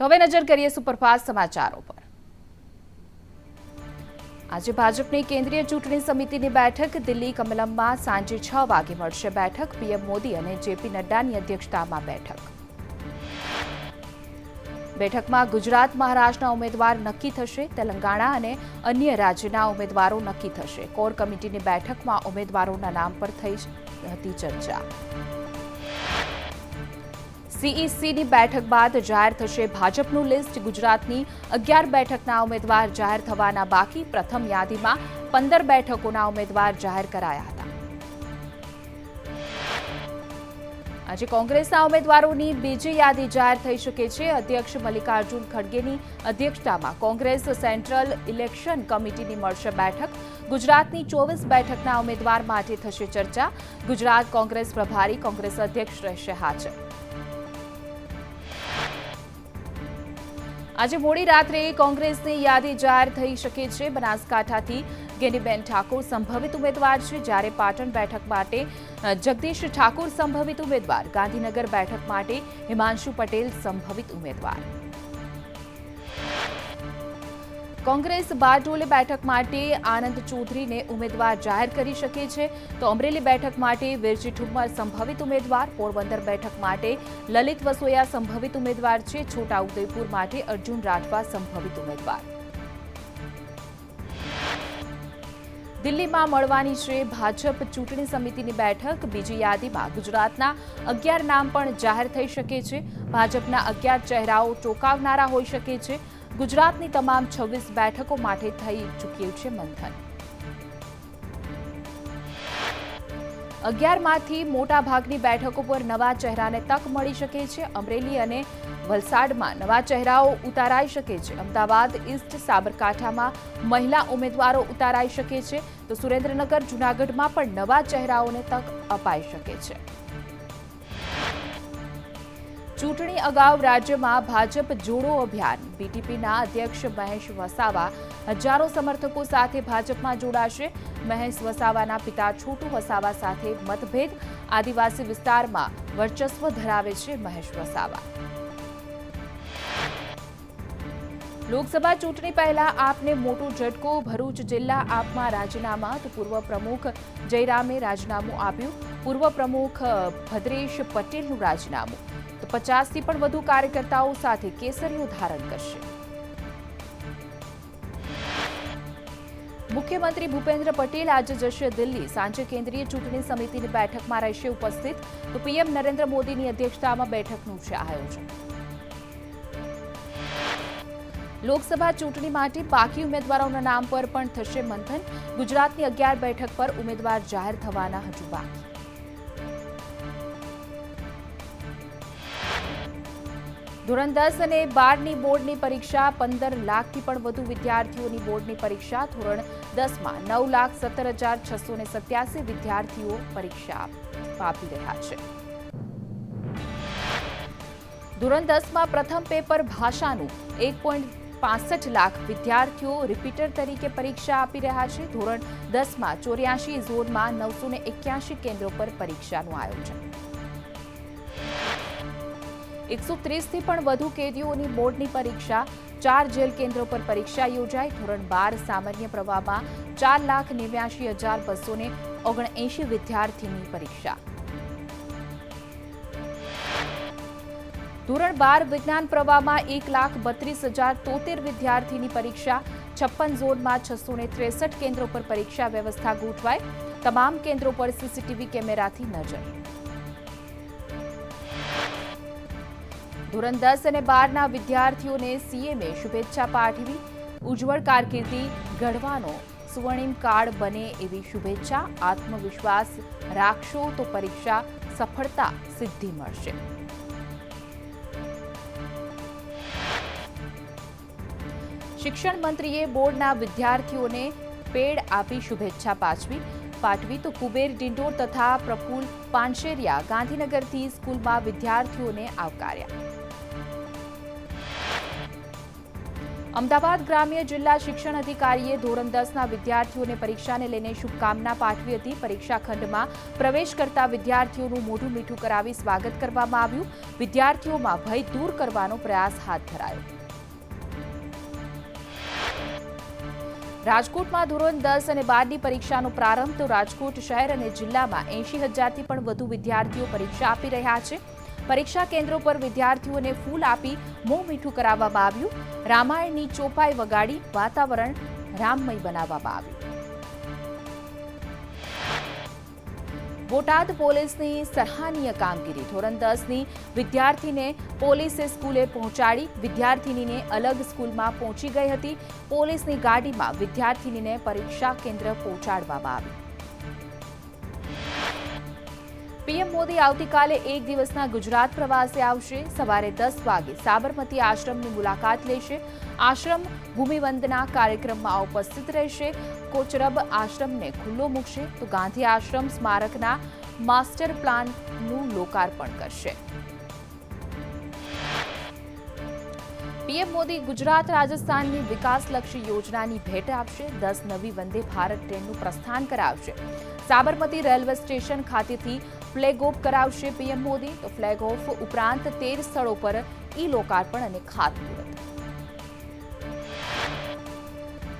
તો હવે નજર કરીએ સુપરફાસ્ટ સમાચારો પર। આજે ભાજપની કેન્દ્રીય ચૂંટણી સમિતિની બેઠક દિલ્હી કમલમમાં સાંજે 6 વાગે મળશે। બેઠક પીએમ મોદી અને જેપી નડ્ડાની અધ્યક્ષતામાં બેઠકમાં ગુજરાત મહારાષ્ટ્રના ઉમેદવાર નક્કી થશે। તેલંગાણા અને અન્ય રાજ્યના ઉમેદવારો નક્કી થશે। કોર કમિટીની બેઠકમાં ઉમેદવારોના નામ પર થઈ હતી ચર્ચા। સીઈસીની બેઠક બાદ જાહેર થશે ભાજપનું લિસ્ટ। ગુજરાતની 11 બેઠકના ઉમેદવાર જાહેર થવાના બાકી। પ્રથમ યાદીમાં 15 બેઠકોના ઉમેદવાર જાહેર કરાયા હતા। આજે કોંગ્રેસના ઉમેદવારોની બીજી યાદી જાહેર થઈ શકે છે। અધ્યક્ષ મલ્લિકાર્જુન ખડગેની અધ્યક્ષતામાં કોંગ્રેસ સેન્ટ્રલ ઇલેક્શન કમિટીની મળશે બેઠક। ગુજરાતની 24 બેઠકના ઉમેદવાર માટે થશે ચર્ચા। ગુજરાત કોંગ્રેસ પ્રભારી કોંગ્રેસ અધ્યક્ષ રહેશે હાજર। આજે મોડી રાત્રે કોંગ્રેસની યાદી જાહેર થઈ શકે છે। બનાસકાંઠાથી ગેનીબેન ઠાકોર સંભવિત ઉમેદવાર છે, જ્યારે પાટણ બેઠક માટે જગદીશ ઠાકોર સંભવિત ઉમેદવાર। ગાંધીનગર બેઠક માટે હિમાંશુ પટેલ સંભવિત ઉમેદવાર। કોંગ્રેસ બારડોલી બેઠક માટે આનંદ ચૌધરીને ઉમેદવાર જાહેર કરી શકે છે, તો અમરેલી બેઠક માટે વિરજી ઠુમ્મર સંભવિત ઉમેદવાર। પોરબંદર બેઠક માટે લલિત વસોયા સંભવિત ઉમેદવાર છે। છોટાઉદેપુર માટે અર્જુન રાઠવા સંભવિત ઉમેદવાર। દિલ્હીમાં મળવાની છે ભાજપ ચૂંટણી સમિતિની બેઠક। બીજી યાદીમાં ગુજરાતના 11 નામ પણ જાહેર થઈ શકે છે। ભાજપના 11 ચહેરાઓ ચોંકાવનારા હોઈ શકે છે। ગુજરાતની તમામ 26 બેઠકો માટે થઈ ચૂક્યું છે મંથન। 11માંથી મોટાભાગની બેઠકો પર નવા ચહેરાને તક મળી શકે છે। અમરેલી અને વલસાડમાં નવા ચહેરાઓ ઉતારાઈ શકે છે। અમદાવાદ ઈસ્ટ સાબરકાંઠામાં મહિલા ઉમેદવારો ઉતારાઈ શકે છે, તો સુરેન્દ્રનગર જૂનાગઢમાં પણ નવા ચહેરાઓને તક અપાઈ શકે છે। ચૂંટણી અગાઉ રાજ્યમાં ભાજપ જોડો અભિયાન। બીટીપીના અધ્યક્ષ મહેશ વસાવા હજારો સમર્થકો સાથે ભાજપમાં જોડાશે। મહેશ વસાવાના પિતા છોટુ વસાવા સાથે મતભેદ। આદિવાસી વિસ્તારમાં વર્ચસ્વ ધરાવે છે મહેશ વસાવા। લોકસભા ચૂંટણી પહેલા આપને મોટો ઝટકો। ભરૂચ જિલ્લા આપમાં રાજીનામા, તો પૂર્વ પ્રમુખ જયરામે રાજીનામું આપ્યું। પૂર્વ પ્રમુખ ભદ્રેશ પટેલનું રાજીનામું, તો 50થી પણ વધુ કાર્યકર્તાઓ સાથે કેસરીઓ ધારણ કરશે। મુખ્યમંત્રી ભૂપેન્દ્ર પટેલ આજે જશે દિલ્હી। સાંજે કેન્દ્રીય ચૂંટણી સમિતિની બેઠકમાં રહેશે ઉપસ્થિત, તો પીએમ નરેન્દ્ર મોદીની અધ્યક્ષતામાં બેઠકનું છે આયોજન। લોકસભા ચૂંટણી માટે બાકી ઉમેદવારોના નામ પર પણ થશે મંથન। ગુજરાતની 11 બેઠક પર ઉમેદવાર જાહેર થવાના હજુ બાકી। ધોરણ 10 અને 12ની બોર્ડની પરીક્ષા। 15 લાખથી પણ વધુ વિદ્યાર્થીઓની બોર્ડની પરીક્ષા। ધોરણ 10માં 9,17,687 વિદ્યાર્થીઓ પરીક્ષા આપી રહ્યા છે। ધોરણ 10માં પ્રથમ પેપર ભાષાનું 1.65 લાખ વિદ્યાર્થીઓ રિપીટર તરીકે પરીક્ષા આપી રહ્યા છે। ધોરણ 10માં 84 ઝોનમાં 981 કેન્દ્રો પર પરીક્ષાનું આયોજન। 130થી પણ વધુ કેદીઓની બોર્ડની પરીક્ષા। 4 જેલ કેન્દ્રો પર પરીક્ષા યોજાઈ। ધોરણ 12 સામાન્ય પ્રવાહમાં 4,89,279 વિદ્યાર્થીની પરીક્ષા। ધોરણ 12 વિજ્ઞાન પ્રવાહમાં 1,32,073 વિદ્યાર્થીની પરીક્ષા। 56 ઝોનમાં 663 કેન્દ્રો પર પરીક્ષા વ્યવસ્થા ગોઠવાઈ। તમામ કેન્દ્રો પર સીસીટીવી કેમેરાથી નજર। ધોરણ 10 અને 12ના વિદ્યાર્થીઓને સીએમએ શુભેચ્છા પાઠવી। ઉજ્જવળ કારકિર્દી ઘડવાનો સ્વર્ણિમ કાળ બને એવી શુભેચ્છા। આત્મવિશ્વાસ રાખશો તો પરીક્ષા સફળતા સિદ્ધિ મળશે। શિક્ષણ મંત્રીએ બોર્ડના વિદ્યાર્થીઓને પેડ આપી શુભેચ્છા પાઠવી, તો કુબેર ડિંડોર તથા પ્રફુલ પાનશેરિયા ગાંધીનગરથી સ્કૂલમાં વિદ્યાર્થીઓને આવકાર્યા। અમદાવાદ ગ્રામ્ય જિલ્લા શિક્ષણ અધિકારીએ ધોરણ 10ના વિદ્યાર્થીઓને પરીક્ષાને લઈને શુભકામના પાઠવી હતી. પરીક્ષા ખંડમાં પ્રવેશ કરતા વિદ્યાર્થીઓનું મોઢું મીઠું કરાવી સ્વાગત કરવામાં આવ્યું. વિદ્યાર્થીઓમાં ભય દૂર કરવાનો પ્રયાસ હાથ ધરાયો. રાજકોટમાં ધોરણ 10 અને 12ની પરીક્ષાનો પ્રારંભ. તો રાજકોટ શહેર અને જિલ્લામાં 80,000થી પણ વધુ વિદ્યાર્થીઓ પરીક્ષા આપી રહ્યા છે. પરીક્ષા કેન્દ્રો પર વિદ્યાર્થીઓને ફૂલ આપી મોં મીઠું કરાવવામાં આવ્યું. રામાયણની ચોપાઈ વગાડી વાતાવરણ રામમય બનાવવામાં આવ્યું. બોટાદ પોલીસની સરાહનીય કામગીરી. ધોરણ 10ની વિદ્યાર્થીને પોલીસે સ્કૂલે પહોંચાડી. વિદ્યાર્થીનીને અલગ સ્કૂલમાં પહોંચી ગઈ હતી. પોલીસની ગાડીમાં વિદ્યાર્થીનીને પરીક્ષા કેન્દ્ર પહોંચાડવામાં આવી. પીએમ મોદી આવતીકાલે એક દિવસના ગુજરાત પ્રવાસે આવશે. સવારે 10 વાગે સાબરમતી આશ્રમની મુલાકાત લેશે. આશ્રમ ભૂમિવંદના કાર્યક્રમમાં ઉપસ્થિત રહેશે. કોચરબ આશ્રમને ખુલ્લો મૂકશે. તો ગાંધી આશ્રમ સ્મારકના માસ્ટર પ્લાનનું લોકાર્પણ કરશે. પીએમ મોદી ગુજરાત રાજસ્થાનની વિકાસલક્ષી યોજનાની ભેટ આપશે. 10 નવી વંદે ભારત ટ્રેનનું પ્રસ્થાન કરાવશે. સાબરમતી રેલવે સ્ટેશન ખાતેથી ફ્લેગ ઓફ કરાવશે પીએમ મોદી. તો ફ્લેગ ઓફ ઉપરાંત 13 સ્થળો પર લોકાર્પણ અને ખાતમુહૂર્ત.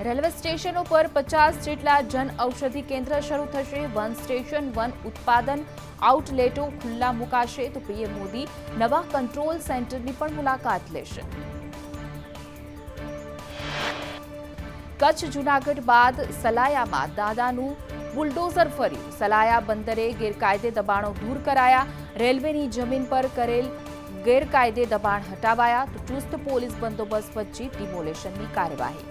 રેલવે સ્ટેશનો પર 50 જેટલા જન ઔષધિ કેન્દ્ર શરૂ થશે. વન સ્ટેશન વન ઉત્પાદન આઉટલેટો ખુલ્લા મુકાશે. તો પીએમ મોદી નવા કંટ્રોલ સેન્ટરની પણ મુલાકાત લેશે. કચ્છ જૂનાગઢ બાદ સલાયામાં દાદાનું બુલડોઝર ફર્યું. સલાયા બંદરે ગેરકાયદે દબાણો દૂર કરાયા. રેલવેની જમીન પર કરેલ ગેરકાયદે દબાણ હટાવાયા. તો ચુસ્ત પોલીસ બંદોબસ્ત વચ્ચે ડિમોલેશનની કાર્યવાહી.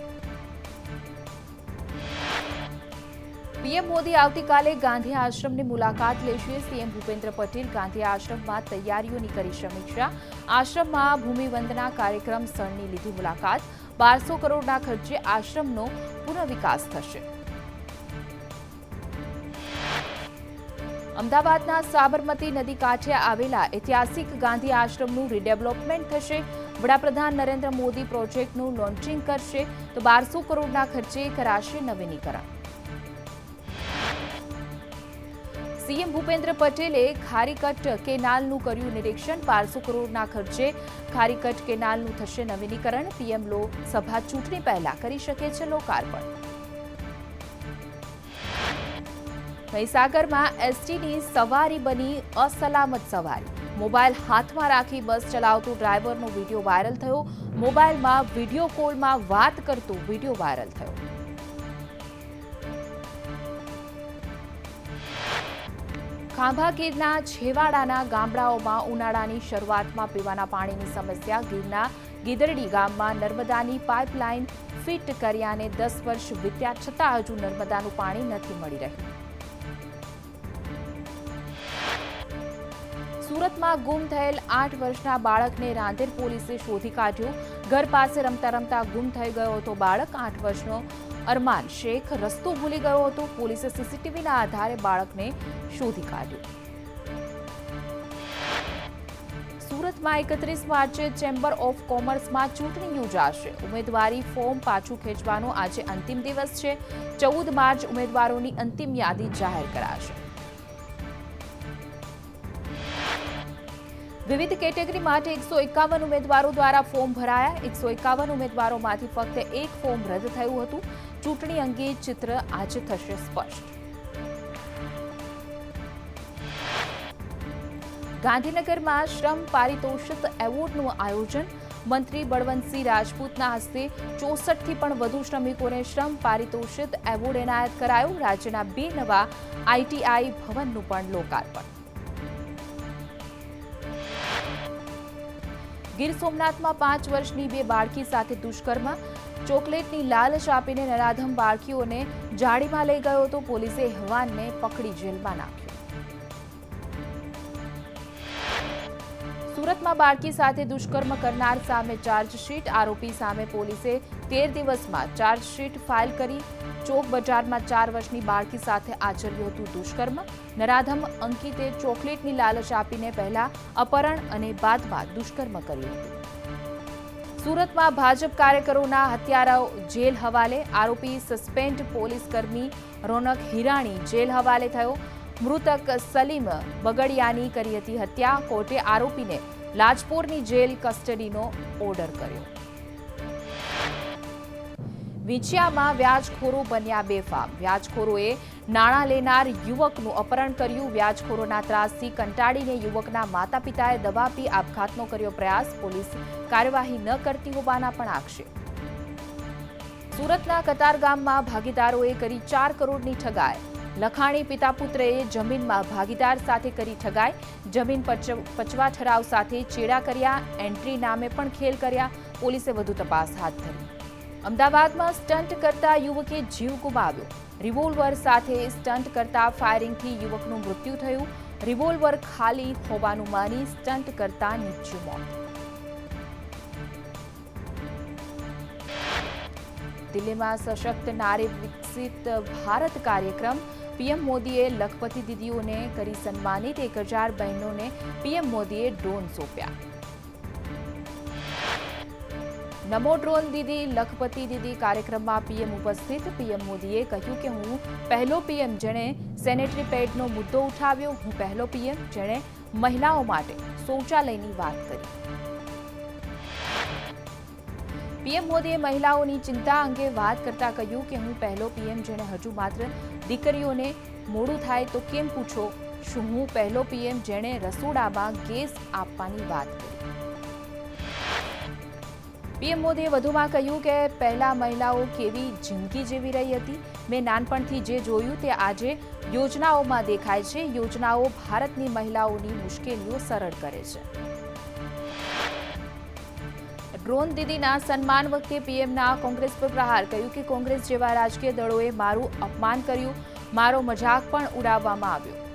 પીએમ મોદી આવતીકાલે ગાંધી આશ્રમની મુલાકાત લેશે. સીએમ ભૂપેન્દ્ર પટેલ ગાંધી આશ્રમમાં તૈયારીઓની કરી સમીક્ષા. આશ્રમમાં ભૂમિવંદના કાર્યક્રમ સ્થળની લીધી મુલાકાત. 1200 કરોડના ખર્ચે આશ્રમનો પુનઃવિકાસ થશે. અમદાવાદના સાબરમતી નદી કાંઠે આવેલા ઐતિહાસિક ગાંધી આશ્રમનું રીડેવલપમેન્ટ થશે. વડાપ્રધાન નરેન્દ્ર મોદી પ્રોજેક્ટનું લોન્ચિંગ કરશે. તો 1200 કરોડના ખર્ચે કરાશે નવીનીકરણ. સીએમ ભૂપેન્દ્ર પટેલે ખારીકટ કેનાલનું કર્યું નિરીક્ષણ. 1200 કરોડના ખર્ચે ખારીકટ કેનાલનું થશે નવીનીકરણ. પીએમ લોકસભા ચૂંટણી પહેલા કરી શકે છે લોકાર્પણ. મહીસાગરમાં એસટીની સવારી બની અસલામત સવારી. મોબાઈલ હાથમાં રાખી બસ ચલાવતો ડ્રાઈવરનો વિડીયો વાયરલ થયો. મોબાઈલમાં વિડીયો કોલમાં વાત કરતો વિડીયો વાયરલ થયો. ખાંભા ગીરના છેવાડાના ગામડાઓમાં ઉનાળાની શરૂઆતમાં પીવાના પાણીની સમસ્યા. ગીરના ગીદરડી ગામમાં નર્મદાની પાઇપલાઇન ફિટ કર્યાને 10 વર્ષ વીત્યા છતાં હજુ નર્મદાનું પાણી નથી મળી રહ્યું. સુરતમાં ગુમ થયેલ 8 વર્ષના બાળકને રાંદેર પોલીસે શોધી કાઢ્યો. ઘર પાસે રમતા રમતા ગુમ થઈ ગયો હતો બાળક. 8 વર્ષનો અરમાન શેખ રસ્તો ભૂલી ગયો હતો. પોલીસે સીસીટીવીના આધારે બાળકને શોધી કાઢ્યો. સુરતમાં 31 માર્ચે ચેમ્બર ઓફ કોમર્સમાં ચૂંટણી યોજાશે. ઉમેદવારી ફોર્મ પાછું ખેંચવાનો આજે અંતિમ દિવસ છે. 14 માર્ચ ઉમેદવારોની અંતિમ યાદી જાહેર કરાશે. વિવિધ કેટેગરી માટે 151 ઉમેદવારો દ્વારા ફોર્મ ભરાયા. 151 ઉમેદવારોમાંથી ફક્ત એક ફોર્મ રદ થયું હતું. ચૂંટણી અંગે ચિત્ર આજે થશે સ્પષ્ટ. ગાંધીનગરમાં શ્રમ પારિતોષિક એવોર્ડનું આયોજન. મંત્રી બળવંતસિંહ રાજપૂતના હસ્તે 64થી પણ વધુ શ્રમિકોને શ્રમ પારિતોષિક એવોર્ડ એનાયત કરાયો. રાજ્યના 2 નવા આઈટીઆઈ ભવનનું પણ લોકાર્પણ. ગીર સોમનાથમાં 5 વર્ષની 2 બાળકી સાથે દુષ્કર્મ. ચોકલેટની લાલચ આપીને નરાધમ બાળકીઓને જાળીમાં લઈ ગયો હતો. પોલીસે હવાનને પકડી જેલમાં નાખ્યો. સુરતમાં બાળકી સાથે દુષ્કર્મ કરનાર સામે ચાર્જશીટ. આરોપી સામે પોલીસે 13 દિવસમાં ચાર્જશીટ ફાઇલ કરી. ચોક બજારમાં 4 વર્ષની બાળકી સાથે આચર્યું હતું દુષ્કર્મ. નરાધમ અંકિતે ચોકલેટની લાલચ આપીને પહેલા અપહરણ અને બાદમાં દુષ્કર્મ કર્યું હતું. સુરતમાં ભાજપ કાર્યકરોના હત્યારાઓ જેલ હવાલે, આરોપી સસ્પેન્ડ પોલીસ કર્મી રોનક હિરાણી જેલ હવાલે થયો. મૃતક સલીમ બગડિયાની કરી હતી હત્યા. કોર્ટે આરોપીને લાજપોરની જેલ કસ્ટડીનો ઓર્ડર કર્યો. વિંછિયામાં વ્યાજખોરો બન્યા બેફામ. વ્યાજખોરોએ નાણાં લેનાર યુવકનું અપહરણ કર્યું. વ્યાજખોરોના ત્રાસથી કંટાળીને યુવકના માતા પિતાએ દવા આપી આપઘાતનો કર્યો પ્રયાસ. પોલીસ કાર્યવાહી ન કરતી હોવાના પણ આક્ષેપ. સુરતના કતારગામમાં ભાગીદારોએ કરી 4 કરોડની ઠગાઈ. લખાણી પિતા પુત્રએ જમીનમાં ભાગીદાર સાથે કરી ઠગાઈ. જમીન પચવા ઠરાવ સાથે ચેડા કર્યા. એન્ટ્રી નામે પણ ખેલ કર્યા. પોલીસે વધુ તપાસ હાથ ધરી. અમદાવાદમાં સ્ટન્ટ કરતા યુવકે જીવ ગુમાવ્યો. રિવોલ્વર સાથે સ્ટન્ટ કરતા ફાયરિંગથી યુવકનું મૃત્યુ થયું. રિવોલ્વર ખાલી હોવાનું માની સ્ટન્ટ કરતા નીપજ્યું મોત. દિલ્હીમાં સશક્ત નારી વિકસિત ભારત કાર્યક્રમ. પીએમ મોદીએ લખપતિ દીદીઓને કરી સન્માનિત. 1000 બહેનોને પીએમ મોદીએ ડ્રોન સોંપ્યા. નમો ડ્રોન દીદી લખપતિ દીદી કાર્યક્રમમાં પીએમ ઉપસ્થિત. પીએમ મોદીએ કહ્યું કે હું પહેલો પીએમ જેણે સેનેટરી પેડનો મુદ્દો ઉઠાવ્યો. હું પહેલો પીએમ જેણે મહિલાઓ માટે શૌચાલયની વાત કરી. પીએમ મોદીએ મહિલાઓની ચિંતા અંગે વાત કરતા કહ્યું કે હું પહેલો પીએમ જેણે હજુ માત્ર દીકરીઓને મોડું થાય તો કેમ પૂછો. શું હું પહેલો પીએમ જેણે રસોડામાં ગેસ આપવાની વાત કરી. પીએમ મોદીએ વધુમાં કહ્યું કે પહેલા મહિલાઓ કેવી જિંદગી જીવી રહી હતી. મેં નાનપણથી જે જોયું તે આજે યોજનાઓમાં દેખાય છે. યોજનાઓ ભારતની મહિલાઓની મુશ્કેલીઓ સરળ કરે છે. ડ્રોન દીદીના સન્માન વખતે પીએમના કોંગ્રેસ પર પ્રહાર. કહ્યું કે કોંગ્રેસ જેવા રાજકીય દળોએ મારું અપમાન કર્યું. મારો મજાક પણ ઉડાવવામાં આવ્યો.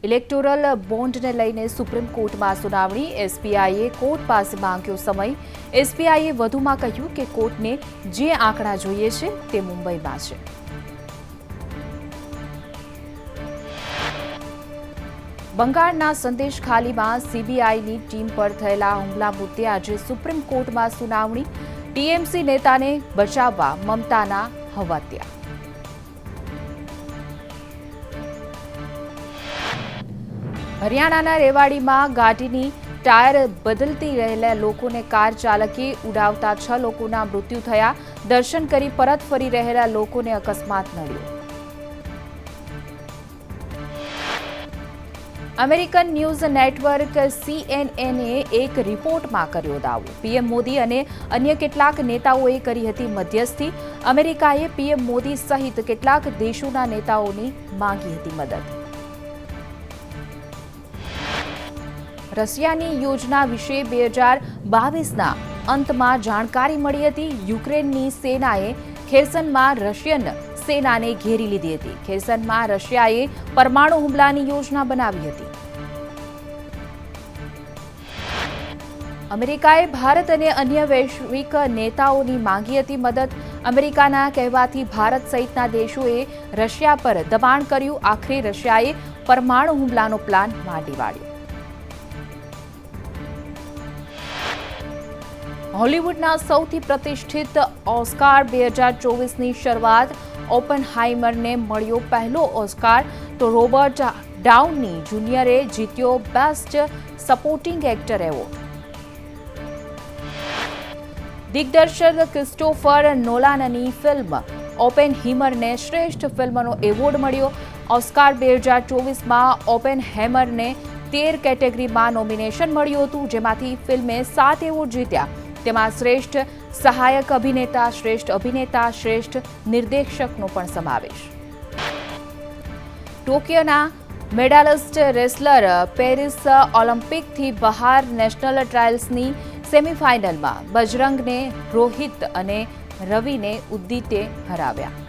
ઇલેક્ટોરલ બોન્ડને લઈને સુપ્રીમ કોર્ટમાં સુનાવણી. એસબીઆઈએ કોર્ટ પાસે માંગ્યો સમય. એસબીઆઈએ વધુમાં કહ્યું કે કોર્ટને જે આંકડા જોઈએ છે તે મુંબઈમાં છે. બંગાળના સંદેશ ખાલીમાં સીબીઆઈની ટીમ પર થયેલા હુમલા મુદ્દે આજે સુપ્રીમ કોર્ટમાં સુનાવણી. ટીએમસી નેતાને બચાવવા મમતાના હવાત્યા. હરિયાણાના રેવાડીમાં ગાડીની ટાયર બદલતી રહેલા લોકોને કાર ચાલકે ઉડાવતા 6 લોકોના મૃત્યુ થયા. દર્શન કરી પરત ફરી રહેલા લોકોને અકસ્માત નડ્યો. અમેરિકન ન્યૂઝ નેટવર્ક CNNએ એક રિપોર્ટમાં કર્યો દાવો. પીએમ મોદી અને અન્ય કેટલાક નેતાઓએ કરી હતી મધ્યસ્થી. અમેરિકાએ પીએમ મોદી સહિત કેટલાક દેશોના નેતાઓની માંગી હતી મદદ. રશિયાની યોજના વિશે 2022ના અંતમાં જાણકારી મળી હતી. યુક્રેનની સેનાએ ખેર્સનમાં રશિયન સેનાને ઘેરી લીધી હતી. ખેર્સનમાં રશિયાએ પરમાણુ હુમલાની યોજના બનાવી હતી. અમેરિકાએ ભારત અને અન્ય વૈશ્વિક નેતાઓની માંગી હતી મદદ. અમેરિકાના કહેવાથી ભારત સહિતના દેશોએ રશિયા પર દબાણ કર્યું. આખરે રશિયાએ પરમાણુ હુમલાનો પ્લાન માંડી વાળ્યો. હોલિવૂડના સૌથી પ્રતિષ્ઠિત ઓસ્કાર 2024ની શરૂઆત. ઓપનહાઇમરને મળ્યો પહેલો ઓસ્કાર તો રોબર્ટ ડાઉની જુનિયરે જીત્યો બેસ્ટ સપોર્ટિંગ એક્ટર એવોર્ડ. દિગ્દર્શક ક્રિસ્ટોફર નોલાનની ફિલ્મ ઓપેનહીમરને શ્રેષ્ઠ ફિલ્મનો એવોર્ડ મળ્યો. ઓસ્કાર 2024માં ઓપેનહેમરને 13 કેટેગરીમાં નોમિનેશન મળ્યું હતું, જેમાંથી ફિલ્મે 7 એવોર્ડ જીત્યા. તેમાં શ્રેષ્ઠ સહાયક અભિનેતા, શ્રેષ્ઠ અભિનેતા, શ્રેષ્ઠ નિર્દેશકનો પણ સમાવેશ. ટોક્યોના મેડાલિસ્ટ રેસલર પેરિસ ઓલિમ્પિકથી બહાર. નેશનલ ટ્રાયલ્સની સેમીફાઇનલમાં બજરંગને રોહિત અને રવિને ઉદ્દીતે હરાવ્યા.